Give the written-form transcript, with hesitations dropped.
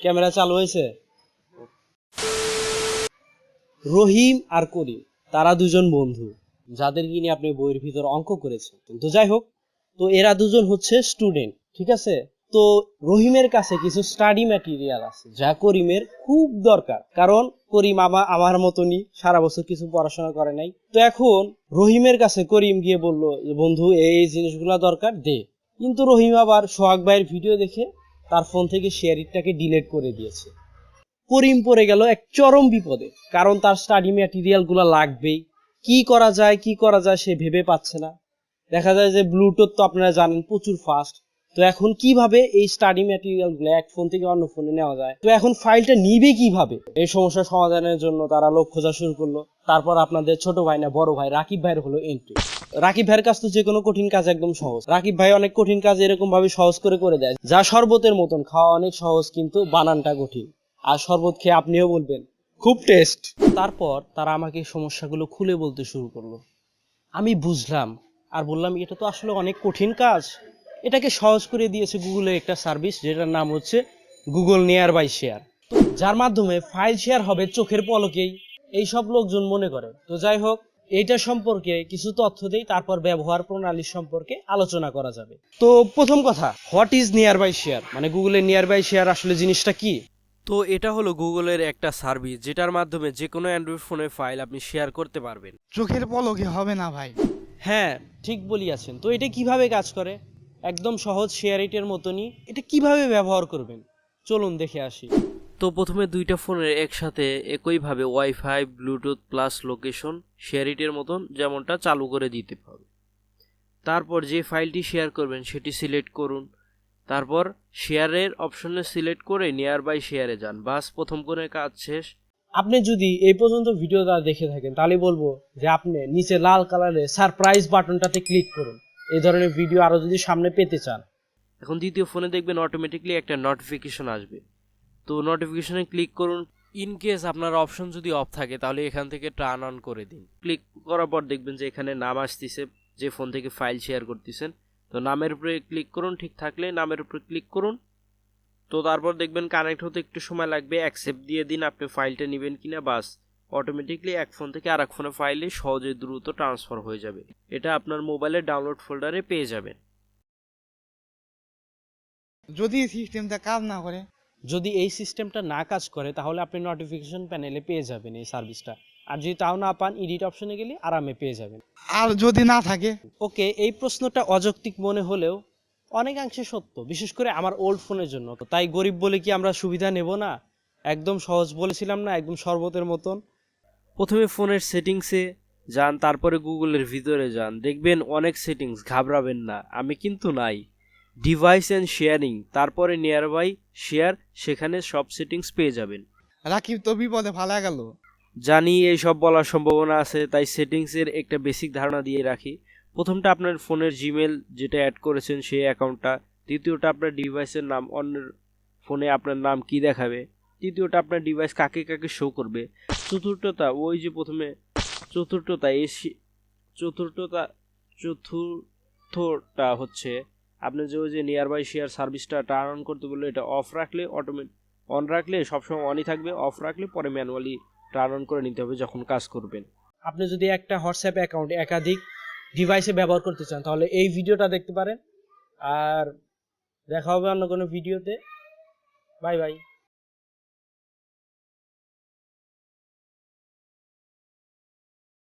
Camera চালু হয়েছে? রহিম আর করিম তারা দুজন বন্ধু, যাদেরকে নিয়ে আপনি বইয়ের ভিতর অঙ্ক করেছেন। তো যাই হোক, তো এরা দুজন হচ্ছে স্টুডেন্ট, ঠিক আছে? তো রহিমের কাছে কিছু স্টাডি ম্যাটেরিয়াল আছে যা করিমের খুব দরকার, কারণ করিম আমার মতনই সারা বছর কিছু পড়াশোনা করে নাই। তো এখন রহিমের কাছে করিম গিয়ে বলল যে বন্ধু এই জিনিসগুলো দরকার দে, কিন্তু রহিম আবার সোহাগ ভাইয়ের ভিডিও দেখে তার ফোন থেকে SHAREitটাকে ডিলিট করে দিয়েছে। করিম পড়ে গেল এক চরম বিপদে, কারণ তার স্টাডি ম্যাটেরিয়াল গুলো লাগবেই। কি করা যায় সে ভেবে পাচ্ছে না। দেখা যায় যে ব্লুটুথ তো আপনারা জানেন প্রচুর ফাস্ট। তো এখন কিভাবে এই স্টাডি ম্যাটেরিয়াল গুলো এক ফোন থেকে অন্য ফোনে নেওয়া যায়, তো এখন ফাইলটা নিবে কিভাবে, এই সমস্যার সমাধানের জন্য তারা লোক খোঁজা শুরু করলো। তারপর আপনাদের ছোট ভাই না বড় ভাই রাকিব ভাইয়ের হলো এন্ট্রি। রাকিব ভাইয়ের কাজ তো যে কোনো কঠিন কাজ একদম সহজ। রাকিব ভাই অনেক কঠিন কাজ এরকম ভাবে সহজ করে দেয়, যা শরবতের মতন খাওয়া অনেক সহজ কিন্তু বানানটা কঠিন। আর শরবত খেয়ে আপনিও বলবেন খুব টেস্ট। তারপর তারা আমাকে সমস্যাগুলো খুলে বলতে শুরু করলো। আমি বুঝলাম আর বললাম এটা তো আসলে অনেক কঠিন কাজ। এটাকে সহজ করে দিয়েছে গুগলের একটা সার্ভিস, যেটার নাম হচ্ছে গুগল নিয়ার বাই শেয়ার, যার মাধ্যমে ফাইল শেয়ার হবে চোখের পলকেই, এই সব লোকজন মনে করে। তো যাই হোক, এইটা সম্পর্কে কিছু তথ্য দেই, তারপর ব্যবহার প্রণালী সম্পর্কে আলোচনা করা যাবে। তো প্রথম কথা, what is nearby share, মানে গুগলের নিয়ার বাই শেয়ার আসলে জিনিসটা কি? তো এটা হলো গুগলের একটা সার্ভিস, যেটার মাধ্যমে যে কোনো অ্যান্ড্রয়েড ফোনের ফাইল আপনি শেয়ার করতে পারবেন। চোখের পলকে হবে না ভাই। হ্যাঁ, ঠিক বলিয়াছেন। তো এটা কিভাবে কাজ করে? একদম সহজ, SHAREiটের মতনই। এটা কিভাবে ব্যবহার করবেন চলুন দেখে আসি। তো প্রথমে দুইটা ফোনের একসাথে একইভাবে ওয়াইফাই, ব্লুটুথ প্লাস লোকেশন SHAREiটের মতন যেমনটা চালু করে দিতে হবে। তারপর যে ফাইলটি শেয়ার করবেন সেটি সিলেক্ট করুন। তারপর শেয়ারের অপশনে সিলেক্ট করে নিয়ার বাই শেয়ারে যান। বাস, প্রথম কোণের কাজ শেষ। আপনি যদি এই পর্যন্ত ভিডিওটা দেখে থাকেন তাহলে বলবো যে আপনি নিচে লাল কালারের সারপ্রাইজ বাটনটাতে ক্লিক করুন, এই ধরনের ভিডিও আরো যদি সামনে পেতে চান। এখন দ্বিতীয় ফোনে দেখবেন অটোমেটিকলি একটা নোটিফিকেশন আসবে। তো নোটিফিকেশনে ক্লিক করুন। ইন কেস আপনার অপশন যদি অফ থাকে তাহলে এখান থেকে টার্ন অন করে দিন। ক্লিক করার পর দেখবেন যে এখানে নাম আসতেছে, যে ফোন থেকে ফাইল শেয়ার করতেছেন। তো নামের উপরে ক্লিক করুন, ঠিক থাকলে নামের উপরে ক্লিক করুন। তো তারপর দেখবেন কানেক্ট হতে একটু সময় লাগবে, অ্যাকসেপ্ট দিয়ে দিন আপনি ফাইলটা নেবেন কিনা। বাস, অটোমেটিকলি এক ফোন থেকে আরেক ফোনে ফাইলে সহজে দ্রুত ট্রান্সফার হয়ে যাবে। এটা আপনার মোবাইলের ডাউনলোড ফোল্ডারে পেয়ে যাবেন। যদি সিস্টেমটা কাজ না করে, যদি এই সিস্টেমটা না কাজ করে তাহলে আপনি নোটিফিকেশন প্যানেলে পেয়ে যাবেন এই সার্ভিসটা। আর যদি তাও না পান, এডিট অপশনে গেলে আরামে পেয়ে যাবেন। আর যদি না থাকে, ওকে, এই প্রশ্নটা অযৌক্তিক মনে হলেও অনেকাংশে সত্য, বিশেষ করে আমার ওল্ড ফোনের জন্য। তাই গরিব বলে কি আমরা সুবিধা নেব না? একদম সহজ বলেছিলাম না, একদম শরবতের মতন। প্রথমে ফোনের সেটিংসে যান, তারপরে গুগলের ভিতরে যান, দেখবেন অনেক সেটিংস, ঘাবড়াবেন না, আমি কিন্তু নাই। ডিভাইস অ্যান্ড শেয়ারিং, তারপরে নিয়ার বাই শেয়ার, সেখানে সব সেটিংস পেয়ে যাবেন। রাকিব তো বিপদে ফালা গেল। জানি এই সব বলার সম্ভাবনা আছে, তাই সেটিংসের একটা বেসিক ধারণা দিয়ে রাখি। প্রথমটা আপনার ফোনের জিমেল যেটা অ্যাড করেছেন সেই অ্যাকাউন্টটা। দ্বিতীয়টা আপনার ডিভাইসের নাম, অন্যের ফোনে আপনার নাম কি দেখাবে। তৃতীয়টা আপনার ডিভাইস কাকে কাকে শো করবে। চতুর্থটা ওই যে প্রথমে চতুর্থটা চতুর্থটা হচ্ছে আপনি যে ওই যে নিয়ার বাই শেয়ার সার্ভিসটা টার্ন অন করতে বললে, এটা অফ রাখলে অন রাখলে সবসময় অনই থাকবে, অফ রাখলে পরে ম্যানুয়ালি টার্ন অন করে নিতে হবে যখন কাজ করবেন। আপনি যদি একটা হোয়াটসঅ্যাপ অ্যাকাউন্ট একাধিক ডিভাইসে ব্যবহার করতে চান তাহলে এই ভিডিওটা দেখতে পারেন। আর দেখা হবে অন্য কোনো ভিডিওতে। Bye bye.